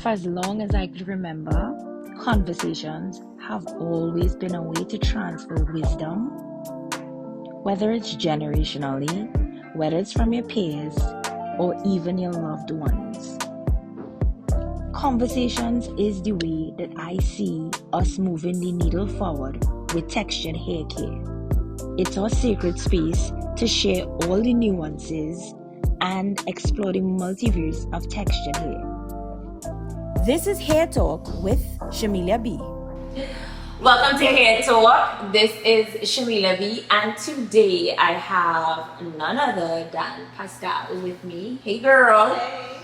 For as long as I could remember, conversations have always been a way to transfer wisdom, whether it's generationally, whether it's from your peers, or even your loved ones. Conversations is the way that I see us moving the needle forward with textured hair care. It's our sacred space to share all the nuances and explore the multiverse of textured hair. This is Hair Talk with Shamilia B. Welcome to Hair Talk. This is Shamilia B, and today I have none other than Pascale with me. Hey girl. Hey.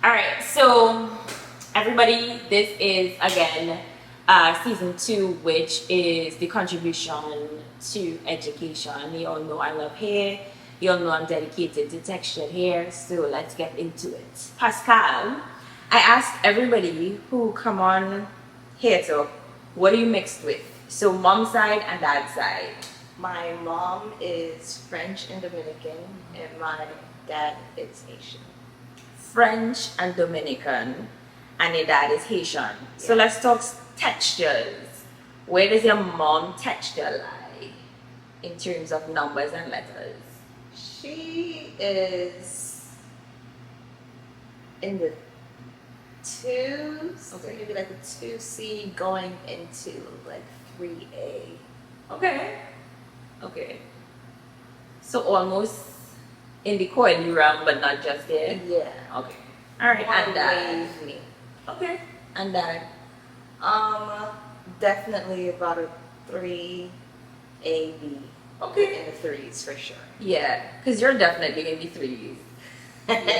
Alright, so everybody, this is again season 2, which is the contribution to education. You all know I love hair. You all know I'm dedicated to textured hair, so let's get into it. Pascale, I asked everybody who come on Hair Talk, what are you mixed with? So mom side and dad side. My mom is French and Dominican, and my dad is Haitian. French and Dominican, and your dad is Haitian. So let's talk textures. Where does your mom texture lie in terms of numbers and letters? She is in the 2s, Okay. maybe like a 2C going into like 3A. Okay. So almost in the coily realm, but not just there. Yeah. Okay. All right. And dad. Wavy. Okay. And dad. Definitely about a 3A B. Okay. In the 3s for sure. Yeah, because you're definitely in the 3s.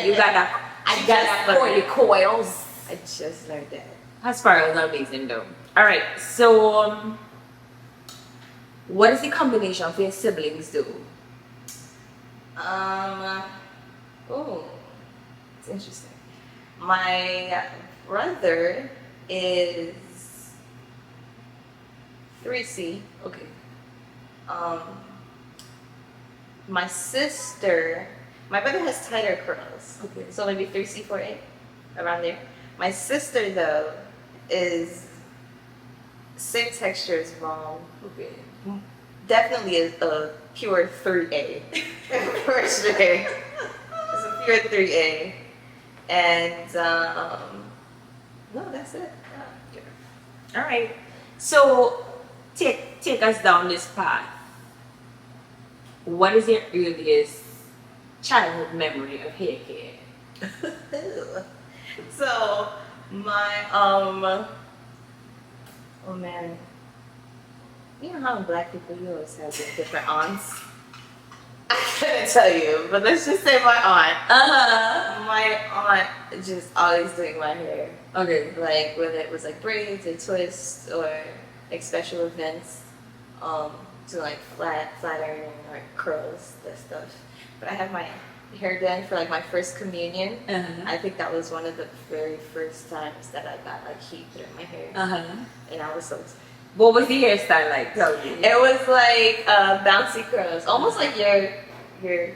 You got that. I You got that coily coils. I just learned that. As amazing though. All right. So, what is the combination for your siblings do? Oh, it's interesting. My brother is 3C. Okay. My sister, my brother has tighter curls. Okay. So maybe 3C, 4A, around there. My sister, though, is same texture as mom. Okay. Definitely a pure 3A. For sure. It's a pure 3A. And, no, that's it. All right. So, take us down this path. What is your earliest childhood memory of hair care? So, my, oh man. You know how in black people you always have these different aunts? I couldn't tell you, but let's just say my aunt. My aunt just always doing my hair. Okay. Like whether it was like braids or twists or like special events, to like flat ironing or curls, that stuff. But I had my hair done for like my first communion. I think that was one of the very first times that I got like heat through my hair. And I was so excited. What was the hairstyle like? Tell me. It was like bouncy curls, almost like your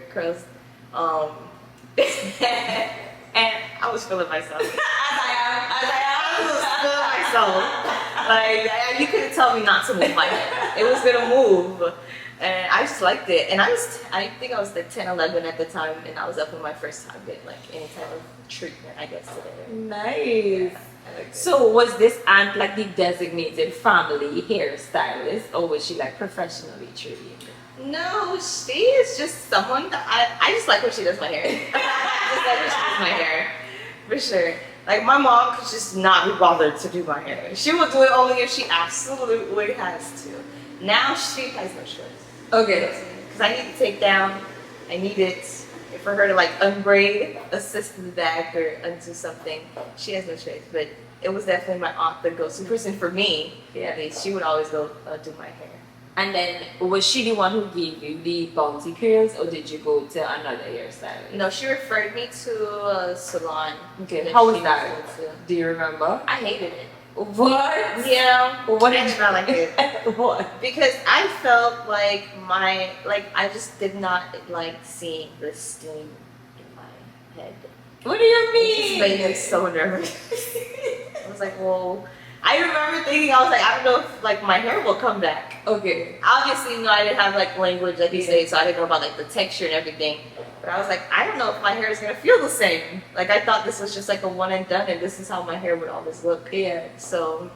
curls. And I was feeling myself. As I was feeling myself. Like you couldn't tell me not to move my hair. It was gonna move, and I just liked it. And I think I was like 10, 11 at the time, and I was up in my first time getting like any type of treatment, I guess, today. Nice. So was this aunt like the designated family hairstylist, or was she like professionally trained? No, she is just someone that I just like when she does my hair. I just like when she does my hair, for sure. Like my mom could just not be bothered to do my hair. She will do it only if she absolutely has to. Now she has no choice. Okay. Because I need to take down, I need it for her to like unbraid, assist in the back, or undo something. She has no choice. But it was definitely my aunt, the go-to person for me. Yeah. At least she would always go do my hair. And then was she the one who gave you the bouncy curls, or did you go to another hairstylist? No, she referred me to a salon. Okay. that How was she that? went to. Do you remember? I hated it. What? Yeah. What I did not like it. What? Because I felt like I just did not like seeing the steam in my head. What do you It just made mean? me so nervous. like, well, I remember thinking, I was like, I don't know if like my hair will come back. Okay. Obviously, you know, I didn't have like language like you say, so I didn't know about like the texture and everything. But I was like, I don't know if my hair is gonna feel the same. Like I thought this was just like a one and done, and this is how my hair would always look. Yeah. So,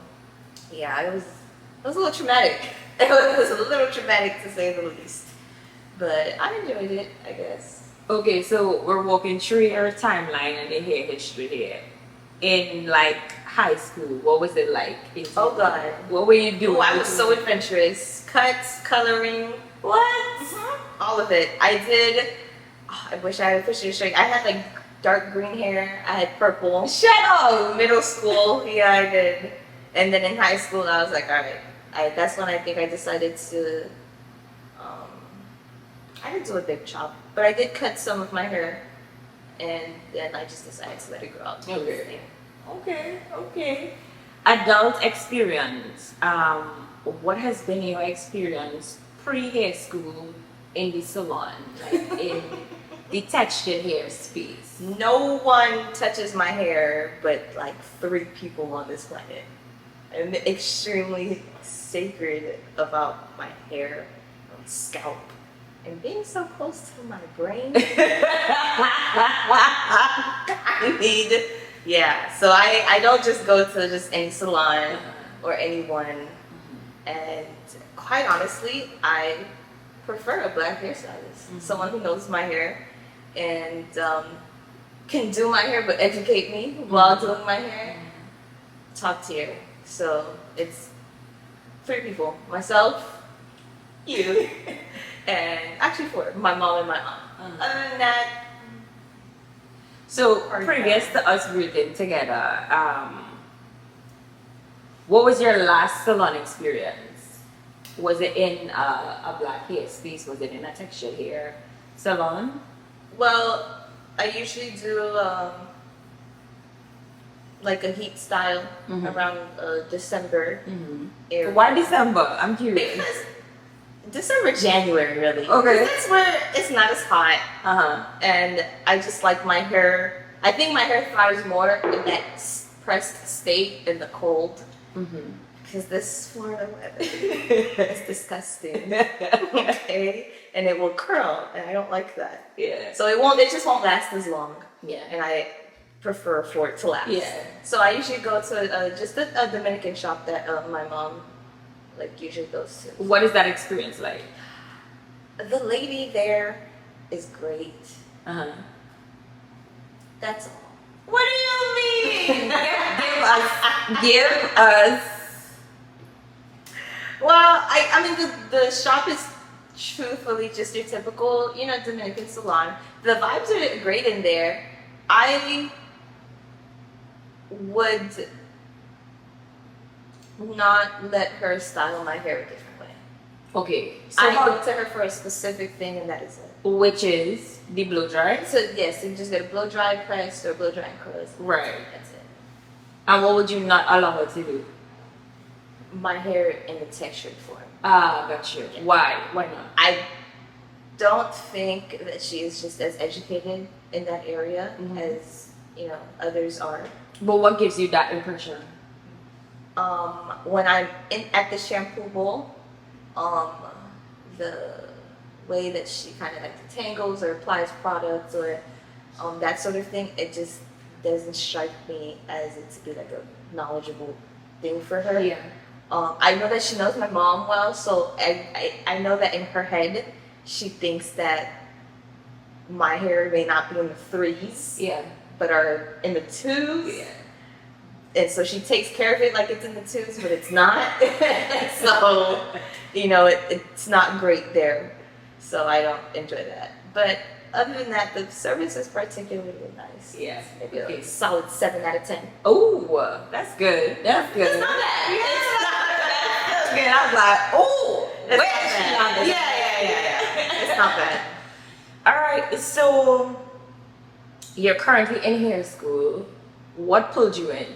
yeah, it was a little traumatic. It was a little traumatic to say the least. But I enjoyed it, I guess. Okay, so we're walking through your timeline and the hair history here. In like high school, what was it like? Oh God. What were you doing? Oh, I was so adventurous. Cuts, coloring, What? all of it. I did. Oh, I wish I had a picture to show you. I had like dark green hair. I had purple. Shut up! Middle school, yeah, I did. And then in high school, I was like, all right. That's when I think I decided to. I didn't do a big chop, but I did cut some of my hair, and then I just decided to let it grow out. Okay. Adult experience. What has been your experience pre-hair school in the salon, like in the textured hair space? No one touches my hair but like 3 people on this planet. I'm extremely sacred about my hair, my scalp, and being so close to my brain. I need, yeah. So I don't just go to just any salon or anyone. And quite honestly, I prefer a black hairstylist, someone who knows my hair and can do my hair but educate me while doing my hair. Top tier. So it's 3 people: myself, you, and actually 4. My mom and my aunt. Other than that. So previous to us working together, what was your last salon experience? Was it in a black hair space? Was it in a textured hair salon? Well, I usually do like a heat style around December. area. Why December? I'm curious. Because December, January, really. Okay. That's where it's not as hot. And I just like my hair. I think my hair thrives more in that pressed state in the cold. Because this Florida weather is disgusting. Okay? And it will curl, and I don't like that. Yeah. So it just won't last as long. Yeah. And I prefer for it to last. Yeah. So I usually go to just a Dominican shop that my mom like usually goes to. What is that experience like? The lady there is great. That's all. What do you mean? give us. Well, I mean the shop is truthfully just your typical, Dominican salon. The vibes are great in there. I would not let her style my hair a different way. Okay. So I go to her for a specific thing, and that is it. Which is the blow dry? So yes, you just get a blow dry press or blow dry and curls. Right. That's it. And what would you not allow her to do? My hair in the textured form. Ah, got you. Yeah. Why? Why not? I don't think that she is just as educated in that area as others are. But what gives you that impression? When I'm at the shampoo bowl, the way that she kind of like detangles or applies products or that sort of thing, it just doesn't strike me as it to be like a knowledgeable thing for her. Yeah. I know that she knows my mom well, so I know that in her head she thinks that my hair may not be in the 3s, but are in the 2s. Yeah. And so she takes care of it like it's in the 2s, but it's not. So, it's not great there. So I don't enjoy that. But other than that, the service is particularly nice. Yeah. Maybe a solid 7 out of 10. Oh, that's good. That's good. It's not bad. Yeah. It's not bad. That's good. I was like, oh, It's where not is she bad. on this? Yeah. It's not bad. All right. So you're currently in hair school. What pulled you in?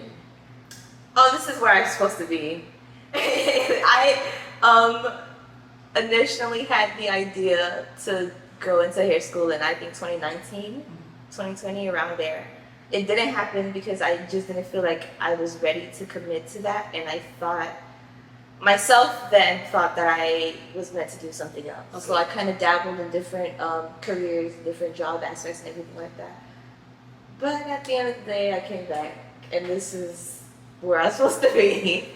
Oh, this is where I'm supposed to be. I initially had the idea to go into hair school in I think 2019, 2020, around there. it didn't happen because I just didn't feel like I was ready to commit to that, and I thought myself then thought that I was meant to do something else. Okay. So I kind of dabbled in different careers, different job aspects, and everything like that. But at the end of the day, I came back, and this is where I was supposed to be.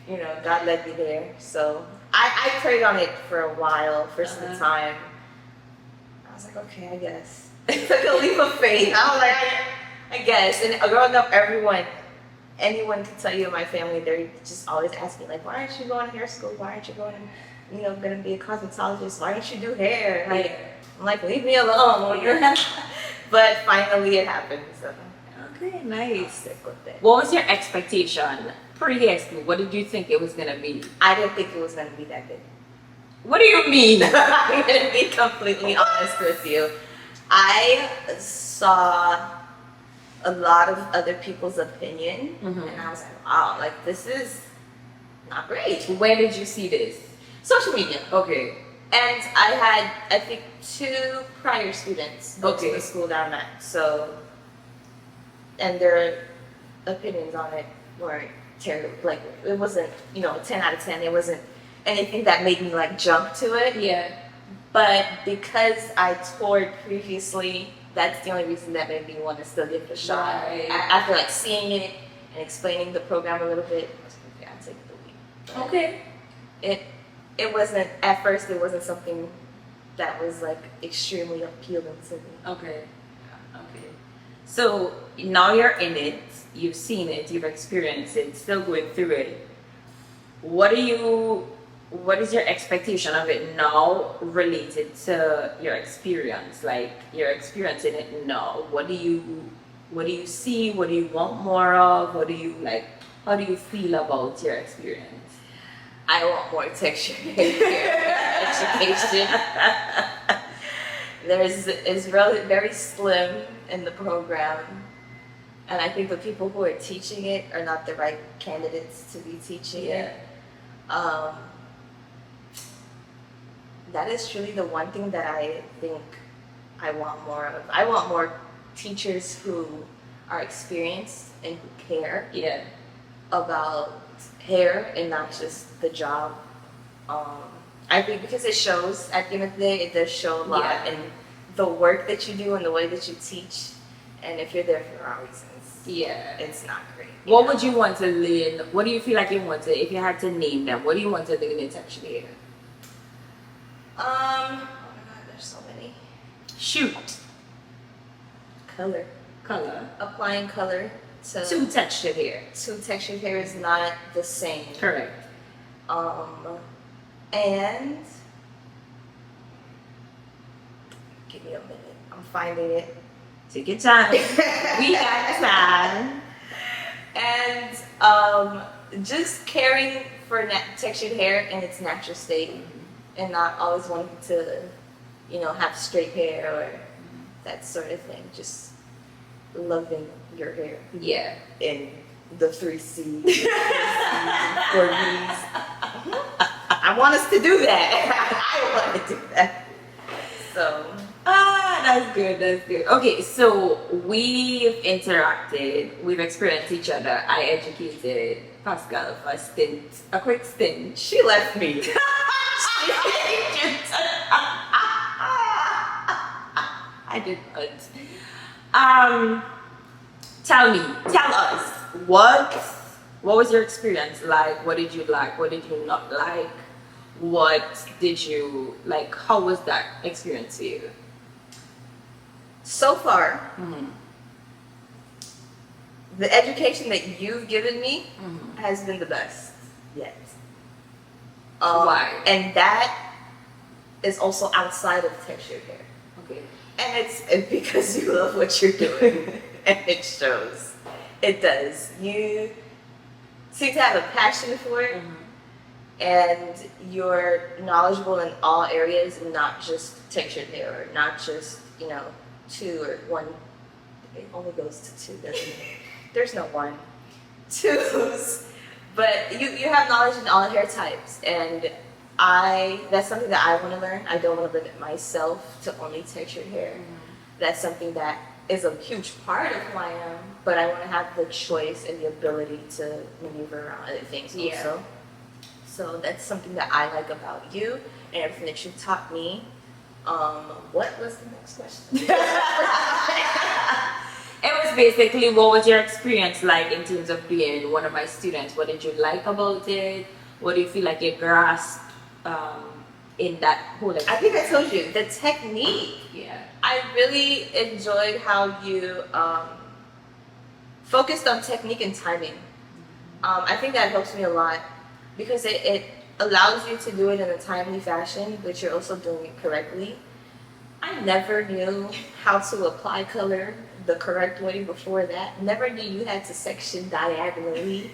You know, God led me there. So I prayed on it for a while, for some time. I was like, okay, I guess. It took a leap of faith. I was like, I guess. And growing up, anyone can tell you in my family, they're just always asking, like, why aren't you going to hair school? Why aren't you going, going to be a cosmetologist? Why don't you do hair? Like, I'm like, leave me alone. But finally it happened. So. Okay, nice. I'll stick with it. What was your expectation pre-high school? What did you think it was going to be? I didn't think it was going to be that good. What do you mean? I'm going to be completely honest with you. I saw a lot of other people's opinion, and I was like, wow, like, this is not great. Where did you see this? Social media. Okay. And I had, I think, 2 prior students go to the school that I'm at. So, and their opinions on it weren't terrible. Like, it wasn't, 10 out of 10. It wasn't anything that made me, like, jump to it. Yeah. But because I toured previously, that's the only reason that made me want to still give it a shot. Right. After, like, seeing it and explaining the program a little bit, I was like, okay, I'll take the lead. Okay. It wasn't, at first, it wasn't something that was, like, extremely appealing to me. Okay. Okay. So now you're in it, you've seen it, you've experienced it, still going through it. What is your expectation of it now related to your experience? Like, you're experiencing it now. What do you see? What do you want more of? What do you like? How do you feel about your experience? I want more texture education. It's really very slim in the program, and I think the people who are teaching it are not the right candidates to be teaching it. That is truly the one thing that I think I want more of. I want more teachers who are experienced and who care about hair and not just the job. I think because it shows, at the end of the day, it does show a lot in the work that you do and the way that you teach. And if you're there for the wrong reasons, it's not great. What would you want to learn? What do you feel like you want to, if you had to name them, what do you want to learn in texture hair? Oh my God, there's so many. Shoot. Color. Applying color to textured hair. To textured hair is not the same. Correct. And give me a minute. I'm finding it. Take your time. We got time. And just caring for textured hair in its natural state, and not always wanting to, have straight hair or that sort of thing. Just loving your hair. Yeah. In the 3C's, 4B's. I want us to do that. I want to do that. So. That's good. Okay, so we've interacted, we've experienced each other. I educated Pascale for a quick stint. She left me. I did not. Tell us, what was your experience like? What did you like? What did you not like? What did you like? How was that experience for you? So far, the education that you've given me has been the best yet. Why? And that is also outside of textured hair. Okay. And it's because you love what you're doing. And it shows. It does. You seem to have a passion for it. And you're knowledgeable in all areas, and not just textured hair, or not just, 2 or 1. It only goes to 2, doesn't it? There's no 1. 2s. But you have knowledge in all hair types, and that's something that I want to learn. I don't want to limit myself to only textured hair. That's something that is a huge part of who I am, but I want to have the choice and the ability to maneuver around other things also. So that's something that I like about you and everything that you've taught me. What was the next question? It was basically, what was your experience like in terms of being one of my students? What did you like about it? What do you feel like you grasped in that whole experience? I think I told you, the technique. Yeah. I really enjoyed how you focused on technique and timing. I think that helps me a lot because it allows you to do it in a timely fashion, but you're also doing it correctly. I never knew how to apply color the correct way before that. Never knew you had to section diagonally.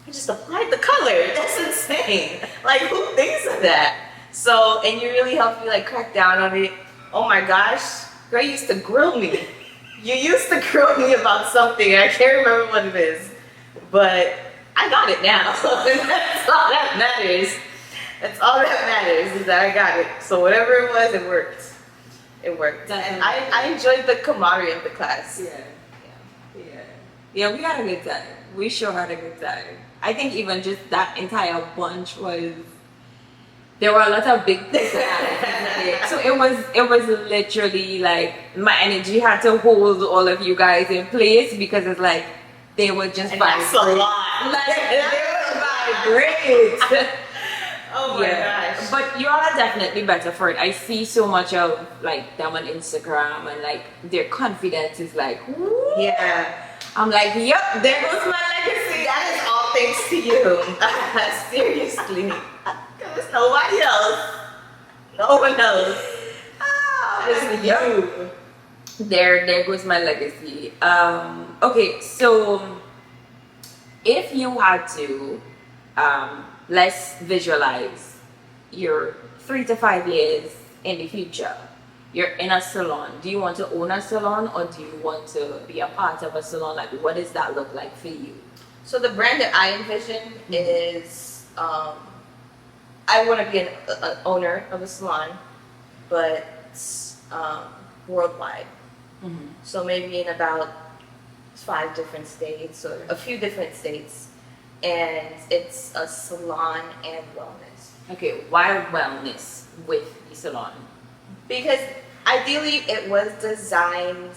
I just applied the color. That's insane. Like, who thinks of that? So, and you really helped me like crack down on it. Oh my gosh, girl used to grill me. You used to grill me about something. I can't remember what it is, but I got it now. That's all that matters. That's all that matters is that I got it. So whatever it was, it worked. It worked. And I enjoyed the camaraderie of the class. Yeah, we had a good time. We sure had a good time. I think even just that entire bunch was, there were a lot of big things that so it was literally like my energy had to hold all of you guys in place because it's like they were just that's a lot. Like, they were vibrate. Oh my gosh. But you all are definitely better for it. I see so much of like them on Instagram and like their confidence is like, woo. Yeah. I'm like, yep, there goes my legacy. That is all thanks to you. Seriously. Because nobody else. No one knows. Just you. There goes my legacy. Okay, so if you had to, let's visualize your 3 to 5 years in the future. You're in a salon. Do you want to own a salon or do you want to be a part of a salon? Like, what does that look like for you? So the brand that I envision is, I want to be an owner of a salon, but worldwide. So maybe in about 5 different states or a few different states. And it's a salon and wellness. Okay, why wellness with the salon? Because ideally it was designed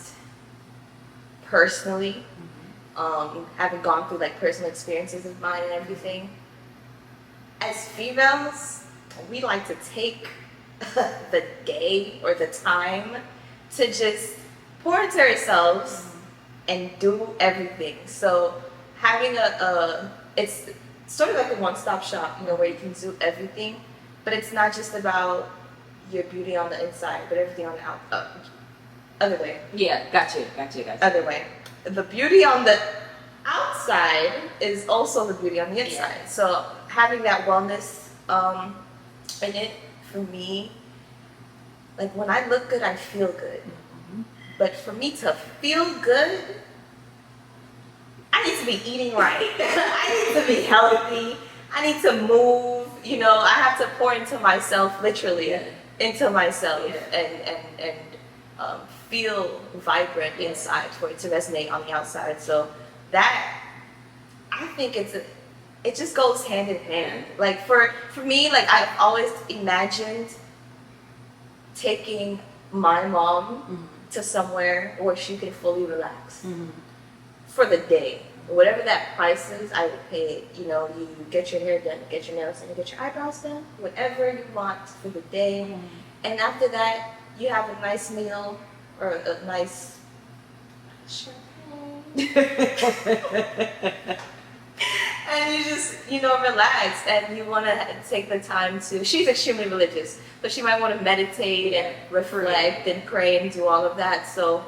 personally, having gone through like personal experiences of mine and everything. As females, we like to take the day or the time to just pour into ourselves and do everything. So having it's sort of like a one-stop shop, you know, where you can do everything, but it's not just about your beauty on the inside, but everything on the other way. Yeah, gotcha. Other way. The beauty on the outside is also the beauty on the inside. Yeah. So having that wellness in it, for me, like when I look good, I feel good. But for me to feel good, I need to be eating right. I need to be healthy. I need to move. You know, I have to pour into myself, literally, into myself, and feel vibrant inside for it to resonate on the outside. So that, I think it just goes hand in hand. Like for me, like I've always imagined taking my mom to somewhere where she can fully relax for the day. Whatever that price is, I would pay it. You know, you get your hair done, get your nails done, get your eyebrows done, whatever you want for the day. And after that, you have a nice meal or a nice and you just, you know, relax, and you want to take the time to, she's extremely religious, but she might want to meditate and reflect and pray and do all of that. So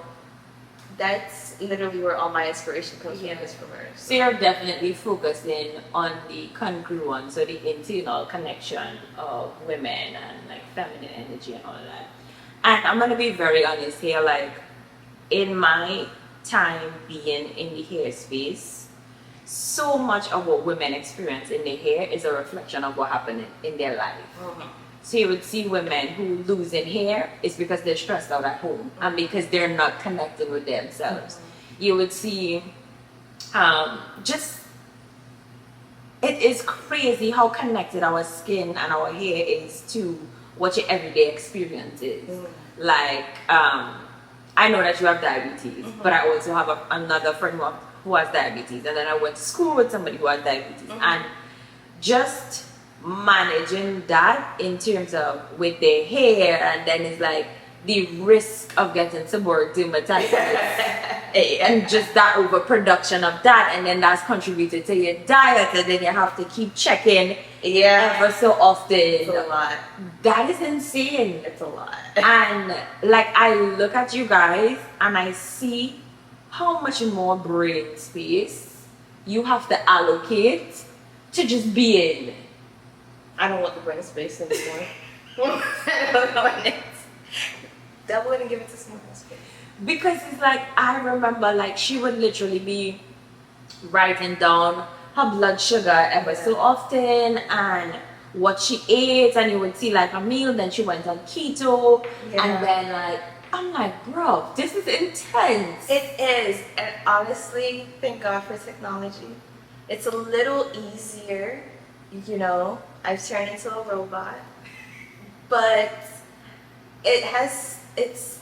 that's literally where all my inspiration comes from, is from her. So you're definitely focusing on the congruence, so the internal connection of women and like feminine energy and all of that. And I'm gonna be very honest here, like in my time being in the hair space, so much of what women experience in their hair is a reflection of what happened in their life. So you would see women who losing hair is because they're stressed out at home and because they're not connecting with themselves. You would see just, it is crazy how connected our skin and our hair is to what your everyday experience is. Like, I know that you have diabetes, but I also have another friend who has diabetes, and then I went to school with somebody who has diabetes, and just managing that in terms of with their hair, and then it's like the risk of getting seborrheic dermatitis and just that overproduction of that, and then that's contributed to your diet, and then you have to keep checking ever so often. It's a lot. That is insane. It's a lot. And like, I look at you guys and I see how much more brain space you have to allocate to just be in. I don't want the brain space anymore. I don't want it. Devil wouldn't give it to someone else. Because it's like, I remember like she would literally be writing down her blood sugar ever so often and what she ate, and you would see like a meal, then she went on keto, and then like, I'm like, bro, this is intense. It is, and honestly, thank God for technology. It's a little easier, you know. I've turned into a robot, but it's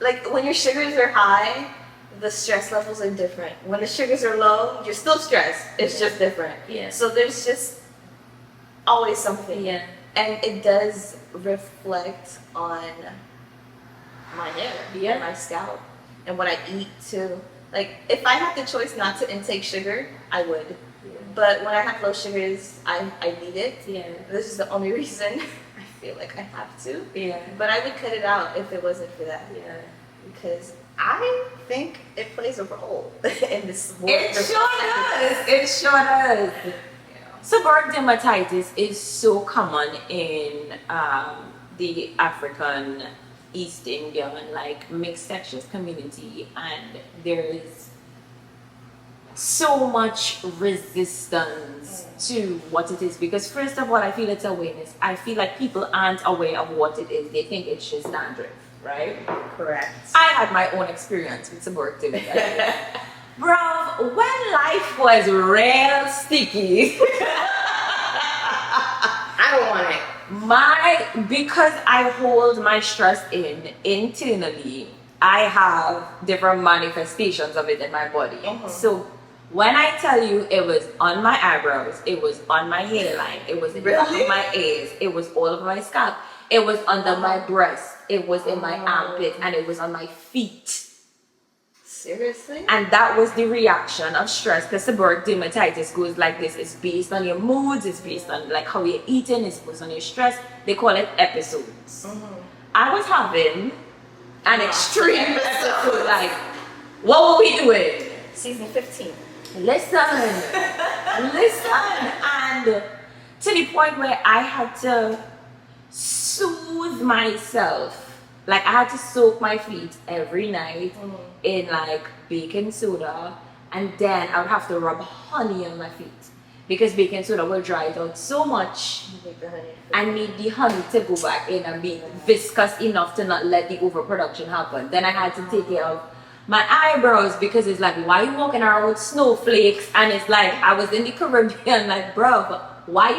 like when your sugars are high, the stress levels are different. When the sugars are low, you're still stressed. It's just different. So there's just always something. And it does reflect on my hair and my scalp and what I eat too. Like, if I had the choice not to intake sugar, I would. But when I have low sugars, I need it. This is the only reason I feel like I have to. But I would cut it out if it wasn't for that. Because I think it plays a role in this world. It sure does. It sure does. Seborrheic dermatitis is so common in the African, East Indian, like mixed sexual community, and there is so much resistance to what it is, because first of all, I feel it's awareness. I feel like people aren't aware of what it is. They think it's just dandruff, right? Correct. I had my own experience with seborrheic dermatitis. Bro, when life was real sticky, I don't want it. Because I hold my stress internally, I have different manifestations of it in my body. So when I tell you it was on my eyebrows, it was on my hairline, it was in the back of my ears, it was all over my scalp, it was under my breast, it was in my armpit, and it was on my feet. Seriously? And that was the reaction of stress, because seborrheic dermatitis goes like this. It's based on your moods, it's based on like how you're eating, it's based on your stress. They call it episodes. I was having an extreme episode. Like, what were we doing? Season 15. Listen, and to the point where I had to soothe myself. Like, I had to soak my feet every night in like baking soda, and then I would have to rub honey on my feet because baking soda will dry it out so much. I need the honey to go back in and be viscous enough to not let the overproduction happen. Then I had to take care of my eyebrows, because it's like, why you walking around with snowflakes? And it's like, I was in the Caribbean, like, bro, why?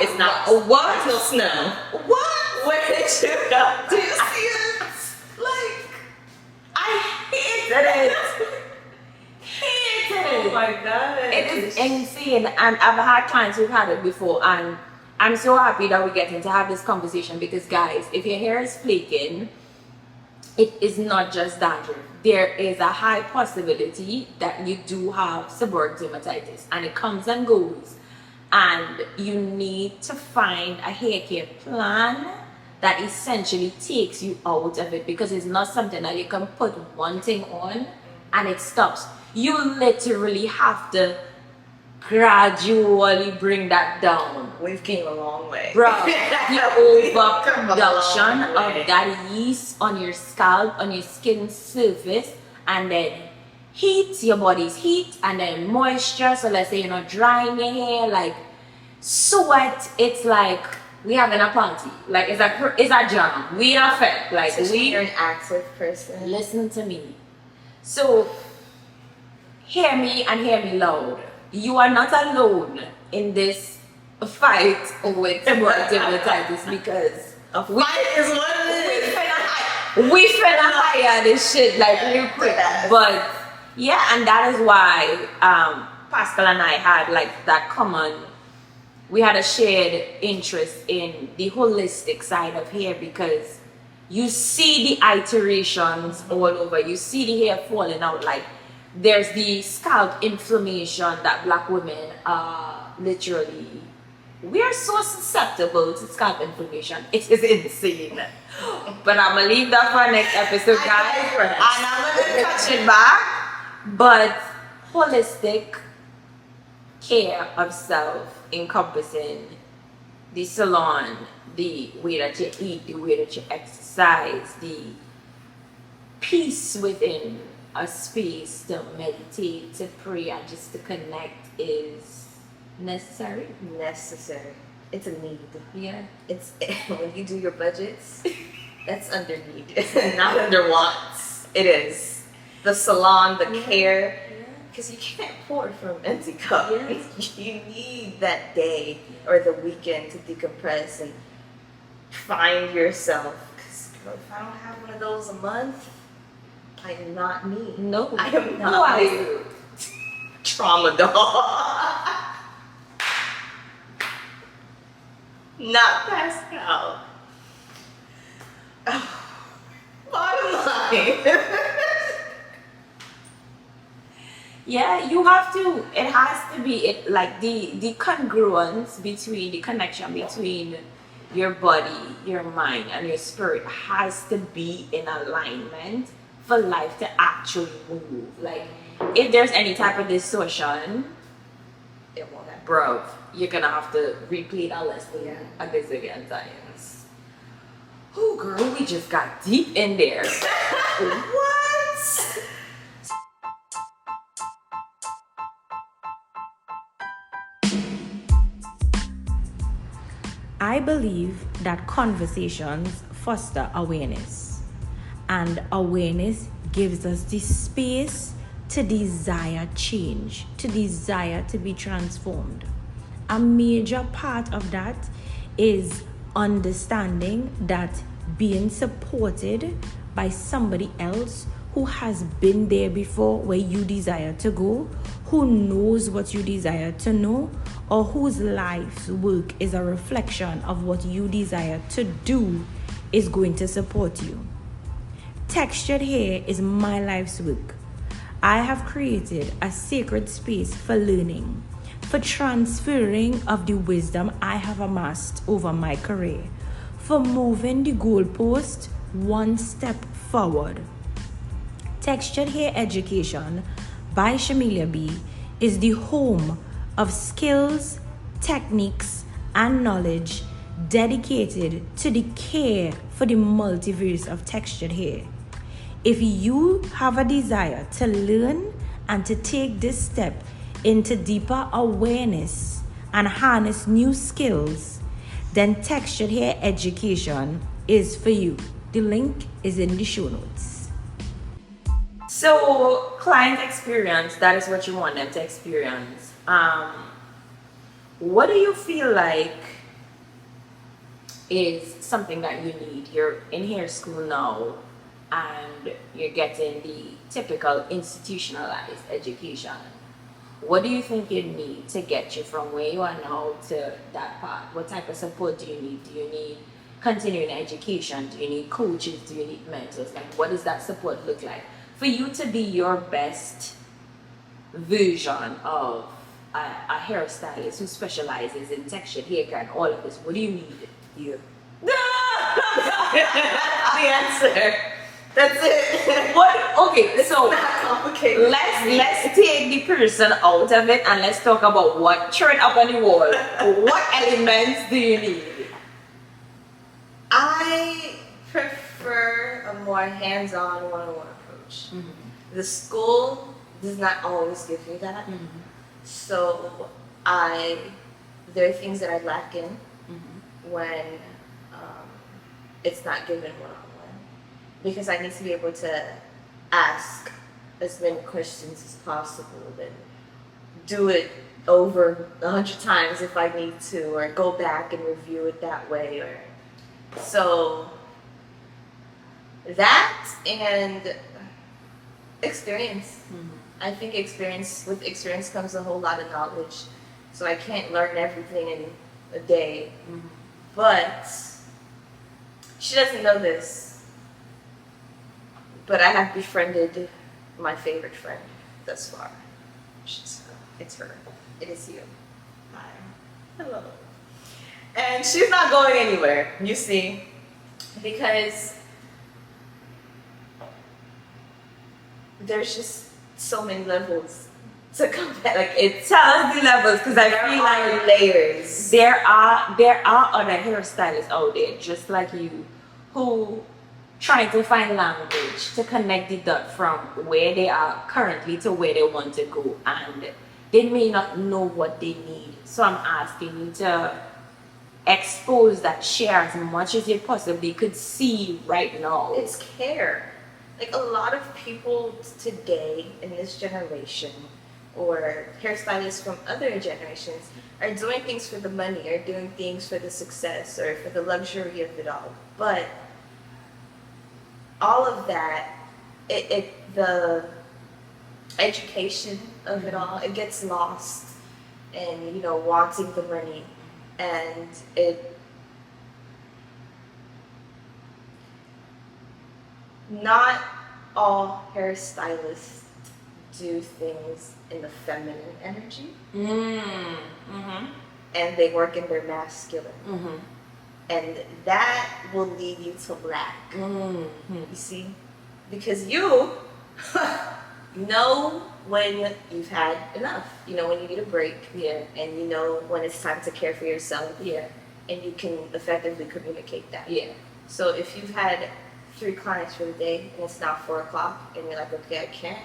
It's not what? Until snow. What? Where did you go? Do you see it? Like, I hated it. Hated it. Oh my God. It is insane. And I've had clients who've had it before, and I'm so happy that we're getting to have this conversation, because guys, if your hair is flaking, it is not just dandruff. There is a high possibility that you do have seborrheic dermatitis, and it comes and goes. And you need to find a hair care plan that essentially takes you out of it, because it's not something that you can put one thing on and it stops. You literally have to gradually bring that down. We've came a long way. Bro, the overproduction of that yeast on your scalp, on your skin surface, and then heat, your body's heat, and then moisture. So let's say you're not drying your hair, like sweat. It's like we having a party. Like it's a jam. We are fed. Like Especially you're an active person. Listen to me. So hear me and hear me loud. You are not alone in this fight with dermatitis because a fight is what it is. We finna hire this shit like real quick. But yeah, and that is why Pascale and I had like that common. We had a shared interest in the holistic side of hair because you see the iterations all over. You see the hair falling out. Like there's the scalp inflammation that black women are literally. We are so susceptible to scalp inflammation. It is insane. But I'm gonna leave that for next episode, guys. And I'm gonna touch it back. But holistic care of self encompassing the salon, the way that you eat, the way that you exercise, the peace within a space to meditate, to pray, and just to connect is necessary. Necessary. It's a need. Yeah. It's when you do your budgets, that's under need, not under wants. It is the salon, the care. Because you can't pour from an empty cup. Yes. You need that day or the weekend to decompress and find yourself. Because if I don't have one of those a month, I am not me. No, I am not me. Trauma doll. Not Pascale. Oh, bottom line. Yeah, you have to. It has to be like the congruence between the connection between your body, your mind, and your spirit has to be in alignment for life to actually move. Like if there's any type of distortion, It won't happen. bro, you're gonna have to replay that lesson a gazillion times. Oh, girl, we just got deep in there. What? I believe that conversations foster awareness, and awareness gives us the space to desire change, to desire to be transformed. A major part of that is understanding that being supported by somebody else who has been there before where you desire to go, who knows what you desire to know, or whose life's work is a reflection of what you desire to do is going to support you. Textured hair is my life's work. I have created a sacred space for learning, for transferring of the wisdom I have amassed over my career, for moving the goalpost one step forward. Textured Hair Education by Shamilia B is the home of skills, techniques, and knowledge dedicated to the care for the multiverse of textured hair. If you have a desire to learn and to take this step into deeper awareness and harness new skills, then Textured Hair Education is for you. The link is in the show notes. So, client experience, that is what you want them to experience. What do you feel like is something that you need? You're in hair school now and you're getting the typical institutionalized education. What do you think you need to get you from where you are now to that part? What type of support do you need? Do you need continuing education? Do you need coaches? Do you need mentors? Like, what does that support look like? For you to be your best version of a hairstylist who specializes in textured hair care and all of this, what do you need? You. The answer. That's it. What? Okay, so Not complicated. let's take the person out of it and let's talk about what turn up on the wall. What elements do you need? I prefer a more hands-on one-on-one approach. Mm-hmm. The school does not always give you that. Mm-hmm. So there are things that I lack in. Mm-hmm. when it's not given one-on-one, because I need to be able to ask as many questions as possible and do it over 100 times if I need to, or go back and review it that way. Or so that and experience. I think with experience comes a whole lot of knowledge. So I can't learn everything in a day. But she doesn't know this, but I have befriended my favorite friend thus far. It's her. It is you. Hi. Hello. And she's not going anywhere, you see, because there's just so many levels to come back. Like, It tells the levels, because I feel like layers. there are other hairstylists out there just like you who trying to find language to connect the dot from where they are currently to where they want to go, and they may not know what they need. So I'm asking you to expose that, share as much as you possibly could see right now. It's care. Like, a lot of people today in this generation, or hairstylists from other generations, are doing things for the money, or doing things for the success, or for the luxury of it all. But all of that, the education of it all, it gets lost in, wanting the money. And not all hairstylists do things in the feminine energy. And they work in their masculine. And that will lead you to lack. You see? Because you know when you've had enough. You know when you need a break. And you know when it's time to care for yourself. And you can effectively communicate that. So if you've had 3 clients for the day and it's now 4 o'clock and you're like, okay, I can't,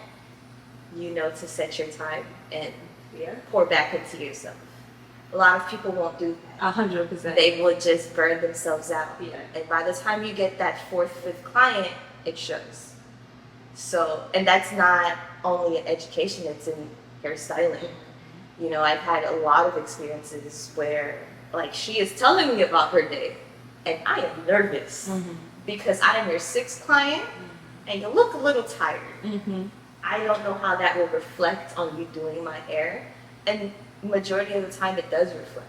you know to set your time and pour back into yourself. A lot of people won't do that. 100%. They will just burn themselves out. And by the time you get that 4th, 5th client, it shows. So, and that's not only in education, it's in hairstyling. I've had a lot of experiences where, like, she is telling me about her day, and I am nervous because I am your 6th client, and you look a little tired. I don't know how that will reflect on you doing my hair, and majority of the time it does reflect.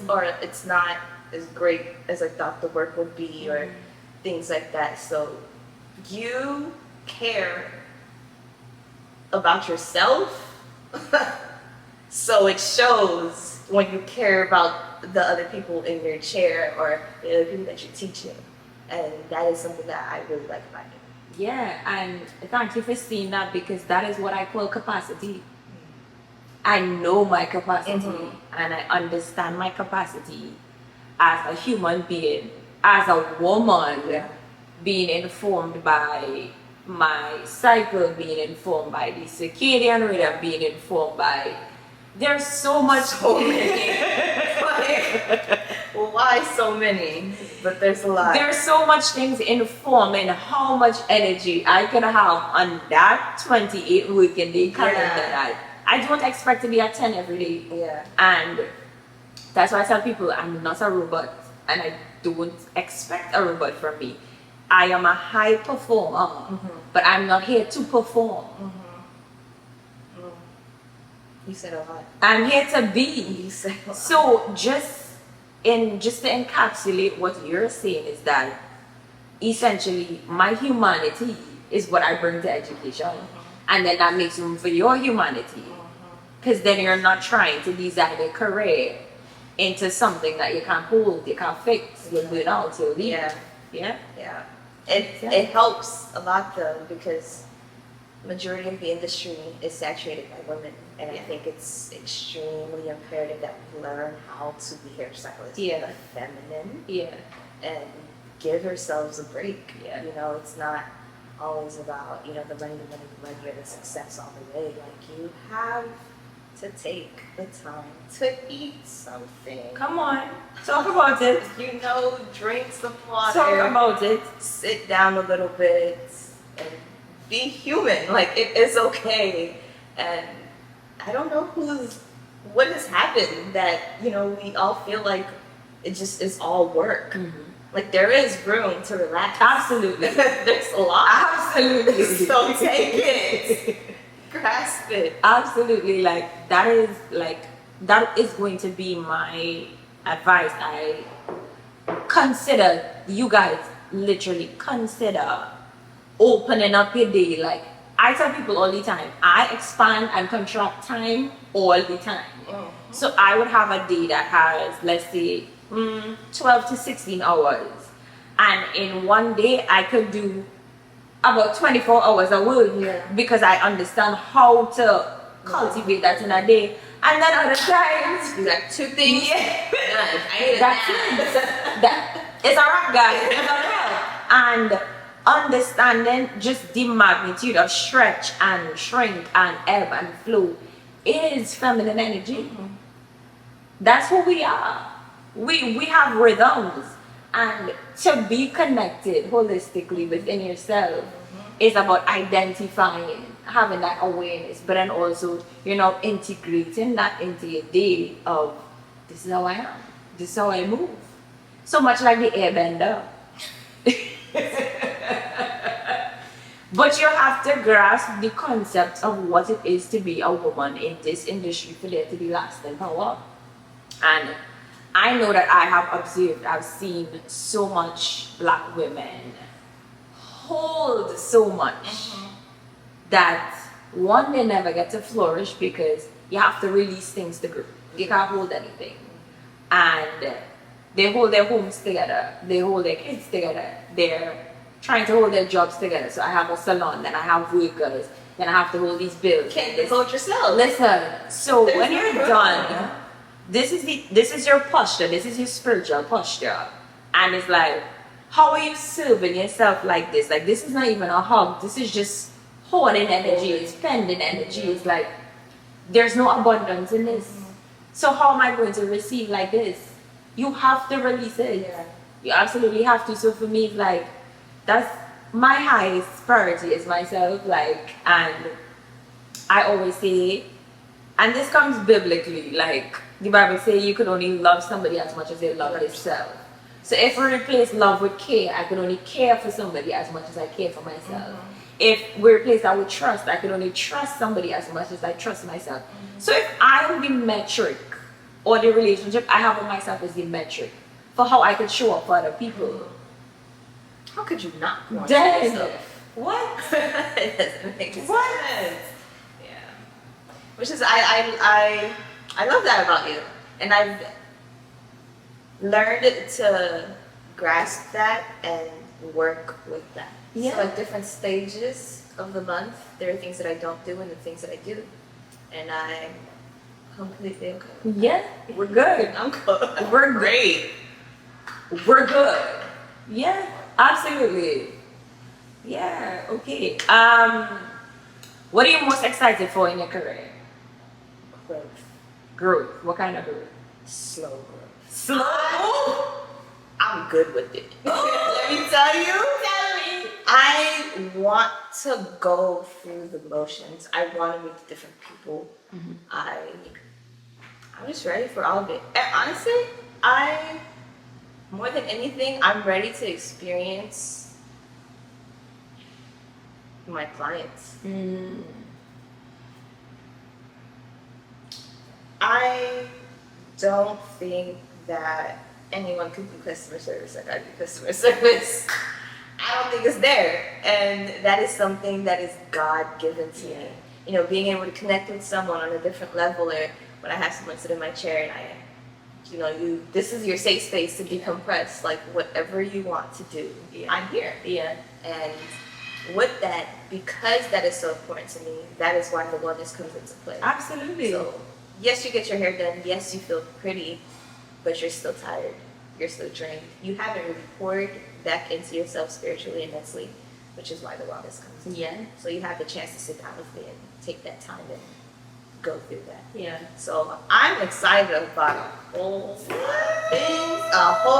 Or it's not as great as I thought the work would be, or things like that. So you care about yourself, so it shows when you care about the other people in your chair or the other people that you're teaching, and that is something that I really like about it. And thank you for seeing that, because that is what I call capacity. I know my capacity, and I understand my capacity as a human being, as a woman, being informed by my cycle, being informed by the circadian rhythm, being informed by, there's so much. Why so many? But there's a lot. There's so much things informing how much energy I can have on that 28 working day calendar. I don't expect to be at 10 every day. And that's why I tell people I'm not a robot, and I don't expect a robot from me. I am a high performer, but I'm not here to perform. You said a lot. I'm here to be. You said a lot. So just to encapsulate what you're saying is that essentially my humanity is what I bring to education. And then that makes room for your humanity. Because then you're not trying to design a career into something that you can't hold, you can't fix, you'll burn out, you'll leave. It helps a lot though, because majority of the industry is saturated by women, and I think it's extremely imperative that we learn how to be hairstylists, the feminine, and give ourselves a break. It's not always about the money, or the success all the way. Like, you have to take the time to eat something. Come on, talk about it. You know, drink some water. Talk about it. Sit down a little bit and be human. Like, it is okay. And I don't know what has happened that, you know, we all feel like it just is all work. Like, there is room to relax. Absolutely. There's a lot. Absolutely. So take it. Grasp it. Absolutely. That is going to be my advice. I consider, you guys literally consider opening up your day. Like, I tell people all the time, I expand and contract time all the time. So I would have a day that has, let's say, 12 to 16 hours. And in one day, I could do about 24 hours a week because I understand how to cultivate that in a day. And then other times, You got 2 things. yeah, Done. I ate that's it. It's a wrap, guys. It's a wrap. And understanding just the magnitude of stretch and shrink and ebb and flow is feminine energy. That's who we are. We have rhythms, and to be connected holistically within yourself is about identifying, having that awareness, but then also, you know, integrating that into your day of, this is how I am, this is how I move. So much like the airbender. But you have to grasp the concept of what it is to be a woman in this industry for there to be lasting power. And I know that I have observed, I've seen so much black women hold so much that one, they never get to flourish because you have to release things to grow. You can't hold anything. And they hold their homes together, they hold their kids together, they're trying to hold their jobs together. So I have a salon, then I have workers, then I have to hold these bills. Can't hold yourself. Listen, so There's when no you're room. done, this is your posture, this is your spiritual posture. And it's like, how are you serving yourself like this? Like, this is not even a hug, this is just hoarding energy, it's spending energy. It's like, there's no abundance in this. So how am I going to receive like this? You have to release it. You absolutely have to. So for me, it's like, that's my highest priority is myself. Like, and I always say, and this comes biblically, like the Bible says you can only love somebody as much as they love themselves. So if we replace love with care, I can only care for somebody as much as I care for myself. If we replace that with trust, I can only trust somebody as much as I trust myself. So if I am the metric, or the relationship I have with myself is the metric for how I can show up for other people, How could you not want then yourself? what? It doesn't make sense. What? Yeah. Which is I love that about you, and I've learned to grasp that and work with that. Yeah. So at different stages of the month, there are things that I don't do and the things that I do, and I'm completely okay. Yeah, we're good. I'm good. We're great. We're good. Yeah, absolutely. Yeah, okay. What are you most excited for in your career? Growth. Growth. What kind of growth? Slow growth. Slow. I'm good with it. Let me tell you. Tell me. I want to go through the motions. I want to meet different people. I'm just ready for all of it. And honestly, more than anything, I'm ready to experience my clients. I don't think that anyone could do customer service like I do customer service. I don't think it's there. And that is something that is God given to me. You know, being able to connect with someone on a different level, or when I have someone sit in my chair and this is your safe space to decompress, like whatever you want to do, I'm here. Yeah. And with that, because that is so important to me, that is why the wellness comes into play. Absolutely. So, yes, you get your hair done. Yes, you feel pretty, but you're still tired. You're still drained. You haven't really poured back into yourself spiritually and mentally, which is why the wellness comes in. Yeah. So you have the chance to sit down with me and take that time and go through that. Yeah. So I'm excited about a whole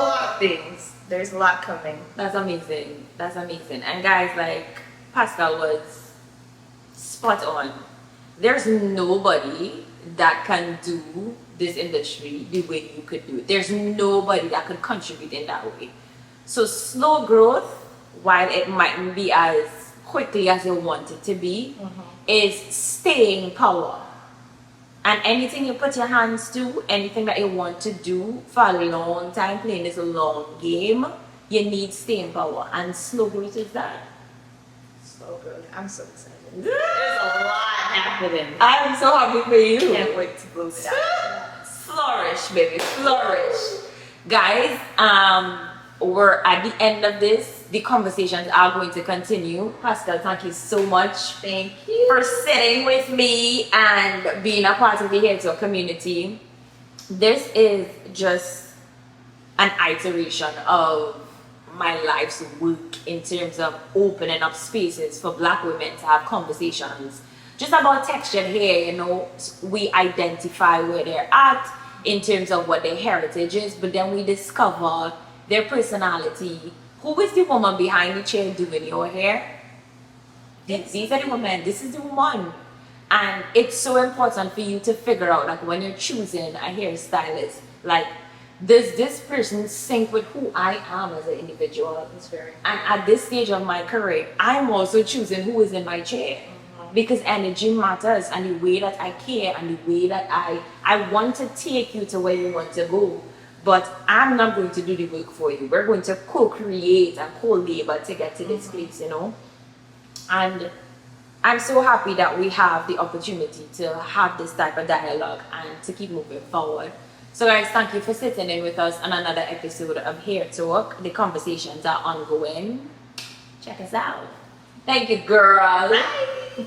lot of things. There's a lot coming. That's amazing. That's amazing. And guys, like Pascal was spot on. There's nobody that can do this industry the way you could do it. There's nobody that could contribute in that way. So slow growth, while it mightn't be as quickly as you want it to be, is staying power. And anything you put your hands to, anything that you want to do for a long time, playing this long game, you need staying power. And slow growth is that. So good. I'm so excited. There's a lot happening. I'm so happy for you. Can't wait to boost out. Flourish, baby, flourish. Guys, we're at the end of this. The conversations are going to continue. Pascal, thank you so much. Thank you for sitting with me and being a part of the Hair Talk community. This is just an iteration of my life's work in terms of opening up spaces for Black women to have conversations just about textured hair. You know, we identify where they're at in terms of what their heritage is, but then we discover their personality. Who is the woman behind the chair doing your hair? These are the women. This is the woman. And it's so important for you to figure out, like, when you're choosing a hairstylist, like, does this person sync with who I am as an individual? And at this stage of my career, I'm also choosing who is in my chair. Because energy matters, and the way that I care, and the way that I want to take you to where you want to go. But I'm not going to do the work for you. We're going to co-create and co-labor to get to this place, you know. And I'm so happy that we have the opportunity to have this type of dialogue and to keep moving forward. So guys, thank you for sitting in with us on another episode of Hair Talk. The conversations are ongoing. Check us out. Thank you, girl. Bye.